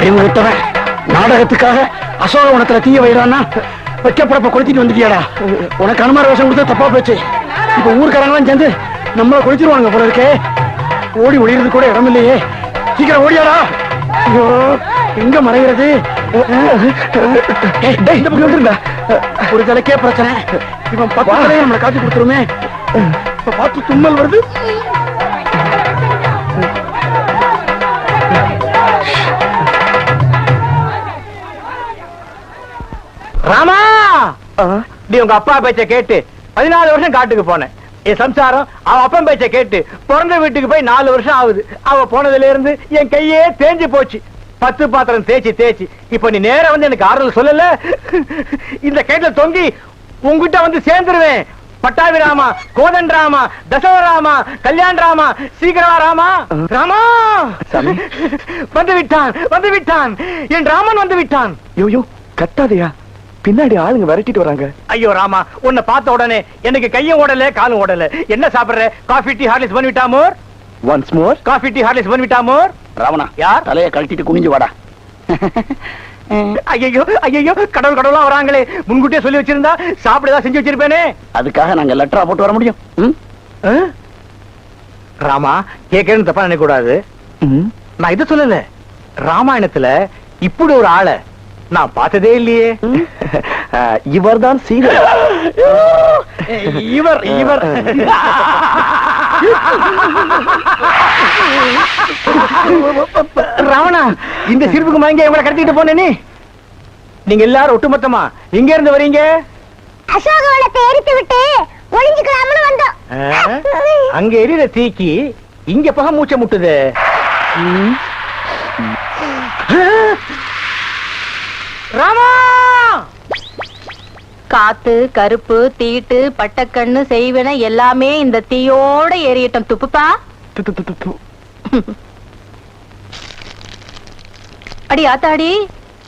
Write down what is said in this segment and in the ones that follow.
அறிவு விட்டவன் நாடகத்துக்காக அசோகவனத்துல தீய வைறான்னா வைக்கப்படப்ப கொளுத்திட்டு வந்துட்டியாடா. உனக்கு அனுமார வேஷம் கொடுத்தா தப்பா போச்சு. இப்ப ஊருக்காரங்களாம் சேர்ந்து நம்மள கொளுத்திடுவாங்க போல இருக்கே. ஓடி ஒளியறது கூட இடம் இல்லையே. சீக்கிரம் ஓடியாடா. ஐயோ எங்க மறைகிறது? ஒரு தலைக்கே பிரச்சனை. இவன் பக்கத்திலே நம்மளை காட்டி கொடுத்துருமே. இப்ப பார்த்து தும்மல் வருது. ராமா, நீ உங்க அப்பா பேச்ச கேட்டு 14 வருஷம் காட்டுக்கு போனேன். என் சம்சாரம் அவன் அப்பன் பேச்ச கேட்டு பிறந்த வீட்டுக்கு போய் 4 வருஷம் ஆகுது. அவ போனதுல இருந்து என் கையே தேஞ்சு போச்சு. 10 பாத்திரம் தேய்ச்சி இப்ப நீ நேர வந்து எனக்கு ஆறுதல் சொல்லல. இந்த கையில தொங்கி உங்ககிட்ட வந்து சேர்ந்துருவேன். பட்டாபி ராமா, கோதன் ராமா, தசவ ராமா, கல்யாண் ராமா, சீக்கிரமா ராமா. ராமா வந்து விட்டான் என் ராமன் வந்து விட்டான். யோ கத்தாதையா, பின்னாடி ஆளுங்க விரட்டிட்டு வராங்க. ஐயோ ராமா, உன்னை பார்த்த உடனே எனக்கு கையும் ஓடல காலும் ஓடல. என்ன சாப்பிடுற? காஃபி டீ ஹார்லிக்ஸ் பண்ணிவிட்டா மோர்? Once more coffee tea Horlicks பண்ணிவிட்டா மோர்? ராவணா, யார் தலையை கழட்டிட்டு குனிஞ்சு வாடா. ஐயோ கடவுளா வராங்களே. முன்கூட்டியே சொல்லி வச்சிருந்தா சாப்பிடதான் செஞ்சு வச்சிருப்பேனே. அதுக்காக நாங்க லெட்டரா போட்டு வர முடியும்? ராமா, கேட்கறேன்னு தப்பா நினைக்க கூடாது. நான் இதை சொல்லல. ராமாயணத்துல இப்படி ஒரு ஆளை நான் பார்த்ததே இல்லையே. இவர் தான் சீதை. இவர் ராவணா, இந்த சிரிப்புக்கு மயங்க இவங்களை கடத்திட்டு போனே. நீங்க எல்லாரும் ஒட்டுமொத்தமா இங்க இருந்து வரீங்க? அசோகவனத்தை எரித்து விட்டு ஒளிஞ்சுக்கலாம்னு வந்தோம். அங்க எரியிற தீக்கி இங்க பக மூச்சை முட்டுது. ராமா, காத்து, கருப்பு, தீட்டு, பட்டக்கண்ணு செய்வன எல்லாமே இந்த தீயோட எரியட்டும். துப்புப்பா. அடி ஆத்தாடி,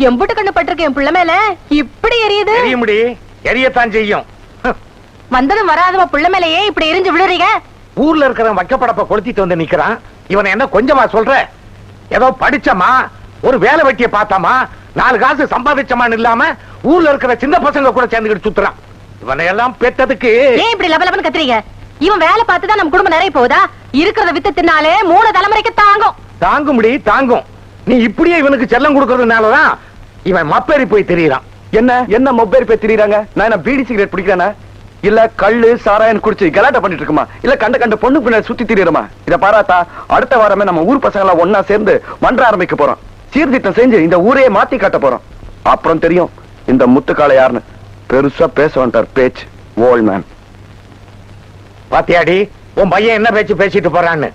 எம்புட்டு கண்ணு பட்டிருக்க என் பிள்ளை மேல இப்படி எரியுது. எரியத்தான் செய்யும். வந்ததும் வராதவ பிள்ளை மேலேயே இப்படி எரிஞ்சு விழுறீங்க. ஊர்ல இருக்கிறவன் வைக்கப்படப்ப கொளுத்திட்டு வந்து நிக்கிறான். இவனை என்ன கொஞ்சமா சொல்ற? ஏதோ படிச்சமா, ஒரு வேலை வெட்டிய பார்த்தாமா, 4 காசு சம்பாதிச்சமான்னு இல்லாம ஊர்ல இருக்கிற சின்ன பசங்க கூட சேர்ந்துக்கிட்டு சுத்துறான். இவனை எல்லாம் பெற்றதுக்கு ஏன் இப்படி லபலபன்னு கத்துறீங்க? இவன் வேலை பார்த்துதான் நம்ம குடும்பம் நிறைய போகுதா? இருக்கிறத வித்து தின்னாலே 3 தலைமுறைக்கு தாங்கும். நீ இப்படியே இவனுக்கு செல்லம் கொடுக்கறதுனாலதான் இவன் மப்பேறி போய் தெரியறான். என்ன மொபைல் போய் திரியறாங்க? நான் என்ன பீடி சிகரெட் பிடிக்கிறேனா? இல்ல கள்ளு சாராயன் குடிச்சு கலாட்டா பண்ணிட்டு இருக்குமா? இல்ல கண்ட பொண்ணு பின்னாடி சுத்தி திரியறமா? இத பாராத்தா, அடுத்த வாரமே நம்ம ஊர் பசங்க எல்லாம் ஒன்னா சேர்ந்து மன்ற ஆரம்பிக்க போறோம். சீர்திட்டம் செஞ்சு இந்த ஊரையே மாத்தி காட்ட போறோம். அப்புறம் தெரியும் இந்த முத்துக்கால யாருன்னு. பெருசா பேச வந்துட்டார் பேச்சு. Old man. பாத்தியாடி, உன் பையன் என்ன பேச்சு பேசிட்டு போறான்னு.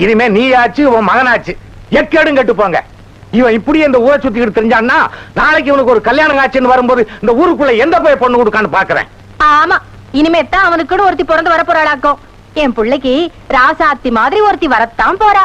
இனிமே நீ ஆச்சு, உன் மகனாச்சு, எக்கேடும் கட்டு போங்க. இவன் இப்படியே இந்த ஊரை சுத்திக்கிட்டு தெரிஞ்சான்னா நாளைக்கு இவனுக்கு ஒரு கல்யாணம் ஆச்சுன்னு வரும்போது இந்த ஊருக்குள்ள எந்த போய் பொண்ணு கொடுக்கான்னு பாக்குறேன். ஆமா, இனிமே தான் அவனுக்குன்னு ஒருத்தி பிறந்து வர போறாளாக்கும். என் பிள்ளைக்கு ராசாத்தி மாதிரி ஒருத்தி வரத்தான் போறா.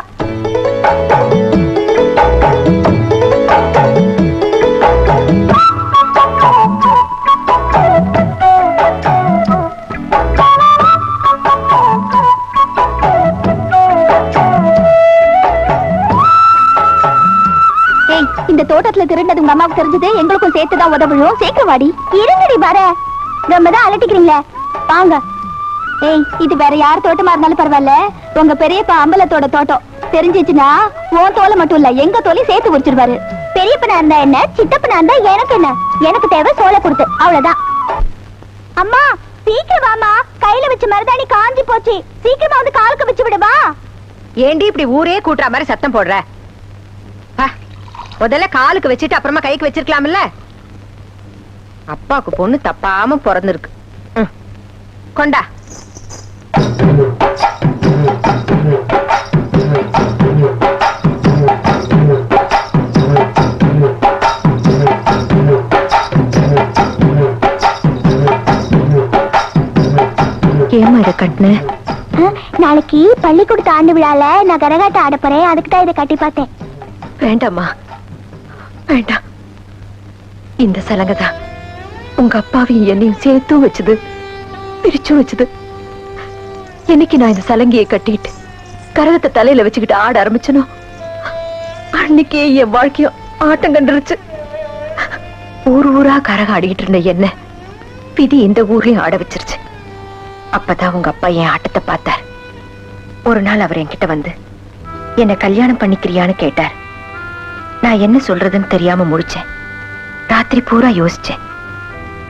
இந்த தோட்டத்துல திருண்டது உங்க அம்மாவுக்கு தெரிஞ்சது, எங்களுக்கும் சேர்த்துதான் உதவியும். சீக்கிரம் வாடி. இருங்கடி பார, ரொம்பதான் அலட்டிக்கிறீங்களே. வாங்க. ஏய், இது வேற யார் தோட்டமா இருந்தாலும் பரவாயில்ல, உங்க பெரியப்பா அம்பலத்தோட தோட்டம். தெரிஞ்சிச்சுன்னா உன் தோலை மட்டும் இல்ல எங்க தோலையும் சேர்த்து குடிச்சிருவாரு. பெரியப்பனா இருந்தா என்ன, சித்தப்பனா இருந்தா எனக்கு என்ன? எனக்கு தேவை சோளை கொடுத்து, அவ்வளவுதான். அம்மா சீக்கிரம் வாமா, கையில வச்ச மருதாணி காஞ்சி போச்சு. சீக்கிரமா வந்து காலுக்கு வச்சு விடுவா. ஏண்டி இப்படி ஊரே கூட்டுற மாதிரி சத்தம் போடுற? முதல்ல காலுக்கு வச்சுட்டு அப்புறமா கைக்கு வச்சிருக்கலாம்ல. அப்பாவுக்கு பொண்ணு தப்பாம பிறந்திருக்கு. கொண்டா. ஏமா இத கட்டின? நாளைக்கு பள்ளிக்கூடத்து ஆண்டு விழால நான் கரகாட்டம் ஆட போறேன், அதுக்கு தான் இதை கட்டி பார்த்தேன். வேண்டாமா, வேண்டாம். இந்த சலங்கதான் உங்க அப்பாவையும் என்னையும் சேர்த்தும் வச்சது, பிரிச்சும் வச்சது. என்னைக்கு நான் இந்த சலங்கையை கட்டிட்டு கரகத்தை தலையில வச்சுக்கிட்டு ஆட ஆரம்பிச்சனோ அன்னைக்கே என் வாழ்க்கையும் ஆட்டம் கண்டுருச்சு. ஊர் ஊரா கரகம் ஆடிக்கிட்டு இருந்த என்ன விதி இந்த ஊரையும் ஆட வச்சிருச்சு. அப்பதான் உங்க அப்பா என் ஆட்டத்தை பார்த்தார். ஒரு நாள் அவர் என்கிட்ட வந்து என்ன கல்யாணம் பண்ணிக்கிறியான்னு கேட்டார். நான் என்ன சொல்றதுன்னு தெரியாம முடிச்சேன். ராத்திரி பூரா யோசிச்சேன்.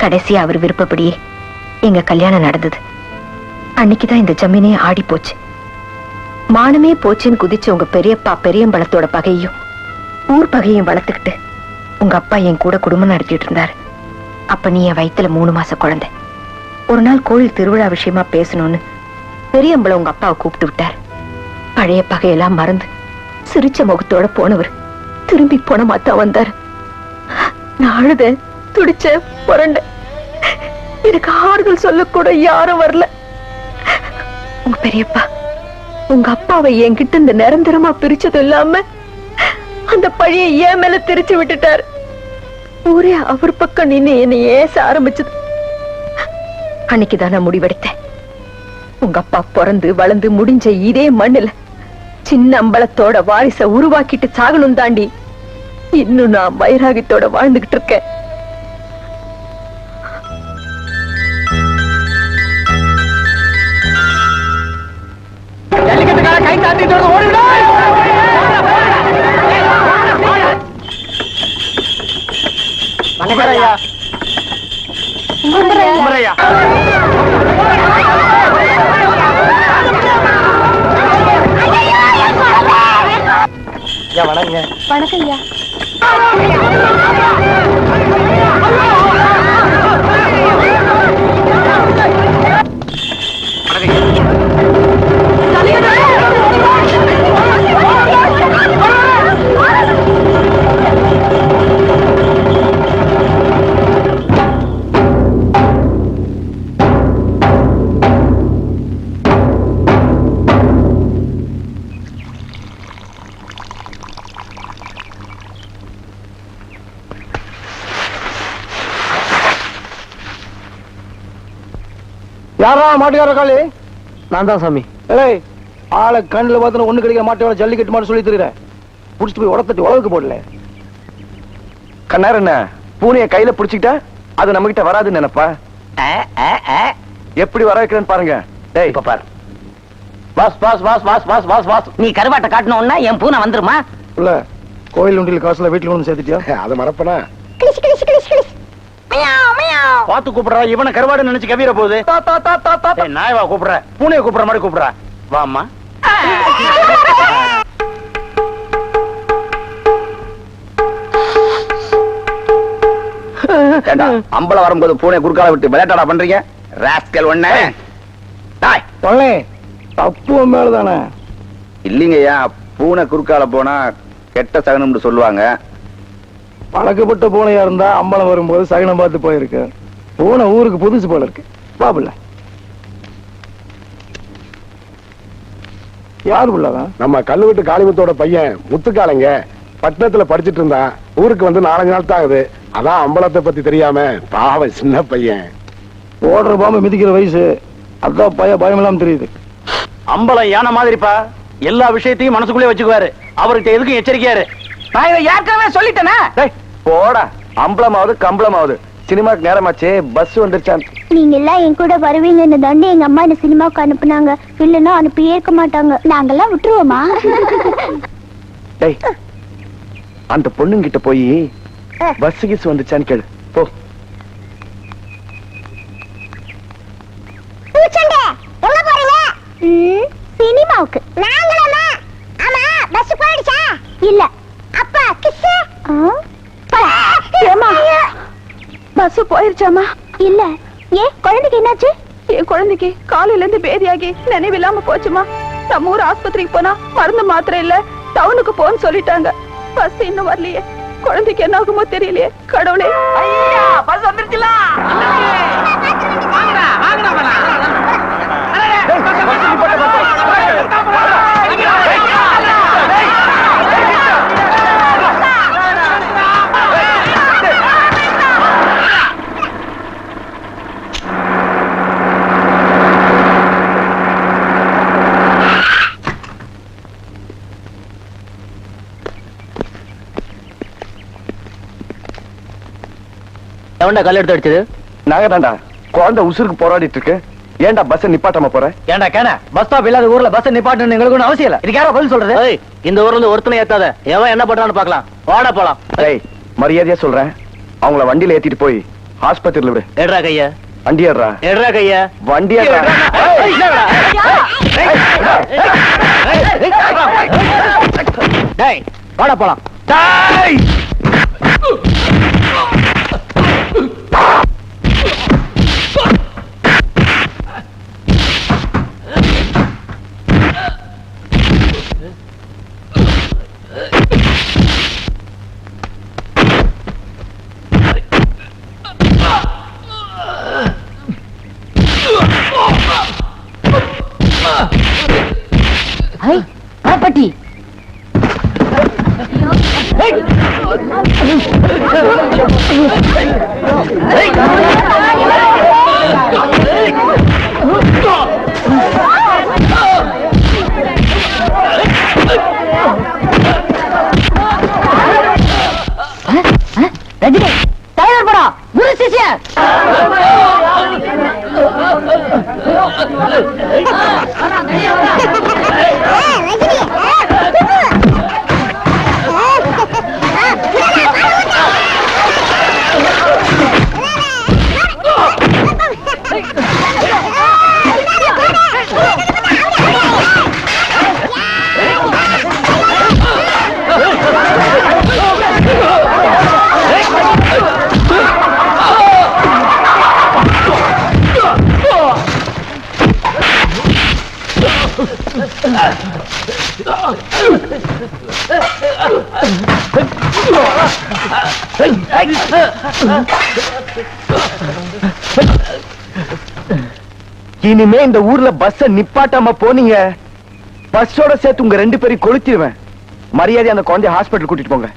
கடைசியா அவர் விருப்பப்படியே எங்க கல்யாணம் நடந்தது. அன்னைக்குதான் இந்த ஜமீனே ஆடி போச்சு. மானமே போச்சுன்னு குதிச்ச உங்க பெரியப்பா பெரியம்பலத்தோட பகையும் ஊர் பகையும் வளர்த்துக்கிட்டு உங்க அப்பா என் கூட குடும்பம் நடத்திட்டு இருந்தாரு. அப்ப நீ என் வயித்துல 3 மாச குழந்தை. ஒரு நாள் கோயில் திருவிழா விஷயமா பேசணும்னு பெரியம்பலம் உங்க அப்பாவை கூப்பிட்டு விட்டார். பழைய பகையெல்லாம் மறந்து சிரிச்ச முகத்தோட போனவர் திரும்பி போன மாத்தா வந்தார். நான் அழுத, துடிச்ச, புரண்ட. எனக்கு ஆறுதல் சொல்ல கூட யாரும் வரல. உங்க பெரியப்பா உங்க அப்பாவை என்கிட்ட இந்த நிரந்தரமா பிரிச்சது இல்லாம அந்த பழிய ஏன் மேல திரிச்சு விட்டுட்டாரு. ஊரே அவர் பக்கம் நின்னு என்னை ஏச ஆரம்பிச்சது. அன்னைக்குதான் நான் முடிவெடுத்தேன். உங்க அப்பா பிறந்து வளர்ந்து முடிஞ்ச இதே மண்ணுல சின்ன அம்பலத்தோட வாரிச உருவாக்கிட்டு சாகணும் தாண்டி இன்னும் நான் வைராகியத்தோட வாழ்ந்துகிட்டு இருக்கேன். கை தாத்திட்டு ஓடுடா. குமரையா, குமரையா. வணங்க. வணக்கம் ஐயா. யாரா மாட்டுக்கார காளி? நான் தான் சாமி. ஏய், ஆளை கண்ணுல பார்த்து ஒண்ணு கிடைக்கிற மாட்டோட ஜல்லிக்கட்டு மாட்டு சொல்லி தெரியுறேன். புடிச்சிட்டு போய் உடத்தட்டி உழவுக்கு போடல. கண்ணார் என்ன பூனைய கையில புடிச்சுக்கிட்டா அது நம்ம கிட்ட வராதுன்னு நினைப்பா. எப்படி வர வைக்கிறேன்னு பாருங்க. டேய் இப்ப பாரு. Boss boss boss boss boss boss boss. நீ கருவாட்டை காட்டணும்னா என் பூனை வந்துருமா? இல்ல கோயில் உண்டியில் காசுல வீட்டுல கொண்டு சேர்த்துட்டியா? அதை மறப்பனா கிளிஷ் கிளிஷ் கிளிஷ் கிளிஷ். Meow meow. பாத்து கூப்பிடுறா. இவனை கருவாடு நினைச்சு கவிர போகுது. நாயவா கூப்பிடுற, பூனைய கூப்பிடுற மாதிரி கூப்பிடுற. வாம்மா. அம்பல வரும்போது பூனை குறுக்கால விட்டு விளையாட்டா பண்றீங்க ராஸ்கல் ஒண்ணே. தப்பு மேலதானே? இல்லீங்கய்யா, பூனை குறுக்கால போனா கெட்ட சகனம்னு சொல்லுவாங்க. பழக்கப்பட்ட பூனையா இருந்தா அம்பலம் வரும்போது சகனம் பார்த்து போயிருக்கு. பூனை ஊருக்கு புதுசு போல இருக்கு. பாபுல யாரு உள்ளதான்? நம்ம கல்லுவெட்டு காளிமுத்தோட பையன் முத்துக்காலங்க பட்டணத்துல படிச்சிட்டு இருந்தான். ஊருக்கு வந்து 4 நாள் தான் ஆகுது. அதான் அம்பலத்தை பத்தி தெரியாம பாவம் சின்ன பையன். ஓடுற பாம்பு மிதிக்கிற வயசு. அதான் பயம் இல்லாம தெரியுது. அம்பலம் யானை மாதிரிப்பா. எல்லா விஷயத்தையும் மனசுக்குள்ளே வச்சுக்குவாரு. அவர்கிட்ட எதுக்கும் எச்சரிக்கையாரு. நான் இதை ஏற்கனவே சொல்லிட்டேனா? போடா, அம்பலமாவது கம்பளமாவது சினிமாக்கு நேரமாச்சு. பஸ் வந்துருச்சான். நீங்க எல்லாம் என் கூட வருவீங்கன்னு தாண்டி எங்க அம்மா இந்த சினிமாவுக்கு அனுப்புனாங்க. இல்லன்னா அனுப்பியே இருக்க மாட்டாங்க. நாங்கெல்லாம் விட்டுருவோமா? டேய், அந்த பொண்ணுங்கிட்ட போய் பஸ் கிஸ் வந்துச்சான்னு கேளு போ. சினிமாவுக்கு நாங்களா? ஆமா, பஸ் போயிடுச்சா? இல்ல. அப்பா கிஸ். பஸ் போயிருச்சாமா? இல்ல. ஏன் குழந்தைக்கு என்னாச்சு? என் குழந்தைக்கு காலையில இருந்து பேதியாகி நினைவில்லாம போச்சுமா. நம்ம ஊர் ஆஸ்பத்திரிக்கு போனா மருந்து மாத்திரை இல்ல, டவுனுக்கு போன்னு சொல்லிட்டாங்க. பஸ் இன்னும் வரலையே. குழந்தைக்கு என்ன ஆகுமோ தெரியலையே. கடவுளே. ஐயா, பஸ் வந்துருச்சுல. வாங்கடா வாங்கடா வாடா. எவன்டா கல் எடுத்து அடிச்சது? நாங்க தான்டா. குழந்தை உசுருக்கு போராடிட்டு இருக்கு. ஏன்டா பஸ் நிப்பாட்டாம போற? ஏன்டா கேன பஸ் ஸ்டாப் இல்லாத ஊர்ல பஸ் நிப்பாட்டணும் எங்களுக்கு ஒன்றும் அவசியம் இல்ல. இதுக்கு யாரோ பதில் சொல்றது? இந்த ஊர்ல இருந்து ஒருத்தனை ஏத்தாத. எவன் என்ன பண்றான்னு பாக்கலாம். வாடா போலாம். ஏய், மரியாதையா சொல்றேன், அவங்கள வண்டியில ஏத்திட்டு போய் ஆஸ்பத்திரியில விடு. எடுறா கைய. வண்டி ஏறா. எடுறா கைய. வண்டி ஏறா. டேய் வாடா போலாம். டேய்! பட்டி ரஜினி தலைவர் படம் குரு சிஷ்யன். இனிமே இந்த ஊர்ல பஸ் நிப்பாட்டாம போனீங்க, பஸ்ஸோட சேர்த்து உங்க 2 பேரையும் கொளுத்திடுவேன். மரியாதை அந்த குழந்தைய ஹாஸ்பிட்டல் கூட்டிட்டு போங்க.